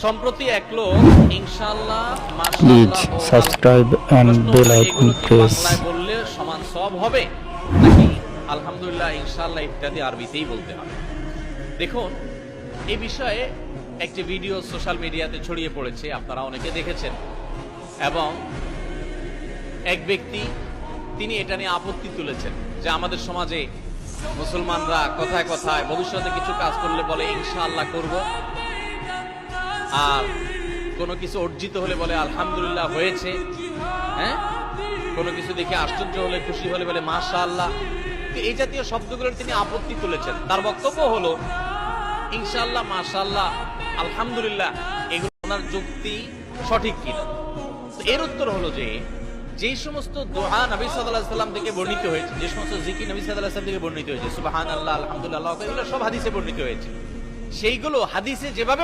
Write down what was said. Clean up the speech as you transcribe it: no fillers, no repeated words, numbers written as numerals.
সম্প্রতি এক লোক ইনশাআল্লাহ Please subscribe and bell icon press. বাংলায় বললে সমান সওয়াব হবে নাকি আলহামদুলিল্লাহ ইনশাআল্লাহ ইত্যাদি আরবিতেই বলতে হবে। দেখুন, এই বিষয়ে একটি ভিডিও সোশ্যাল মিডিয়াতে ছড়িয়ে পড়েছে, আপনারা অনেকে দেখেছেন, এবং এক ব্যক্তি তিনি এটা নিয়ে আপত্তি তুলেছেন যে আমাদের সমাজে মুসলমানরা কথায় কথায় ভবিষ্যতে কিছু কাজ করলে বলে ইনশাআল্লাহ করব, আর কোনো কিছু অর্জিত হলে বলে আলহামদুলিল্লাহ হয়েছে, হ্যাঁ, কোনো কিছু দেখে আশ্চর্য হলে খুশি হলে বলে মাশাআল্লাহ। এই জাতীয় শব্দগুলোর তিনি আপত্তি তুলেছেন। তার বক্তব্য হলো ইনশাআল্লাহ, মাশাআল্লাহ, আলহামদুলিল্লাহ এগুলো ওনার যুক্তি সঠিক কিনা। এর উত্তর হলো যে সমস্ত দোয়া নবী সাল্লাল্লাহু আলাইহি ওয়াসাল্লাম থেকে বর্ণিত হয়েছে, যে সমস্ত জিকির নবী সাল্লাল্লাহু আলাইহি ওয়াসাল্লাম থেকে বর্ণিত হয়েছে, সুবহানাল্লাহ, আলহামদুলিল্লাহ, এগুলো সব হাদিসে বর্ণিত হয়েছে। সেইগুলো হাদিসে যেভাবে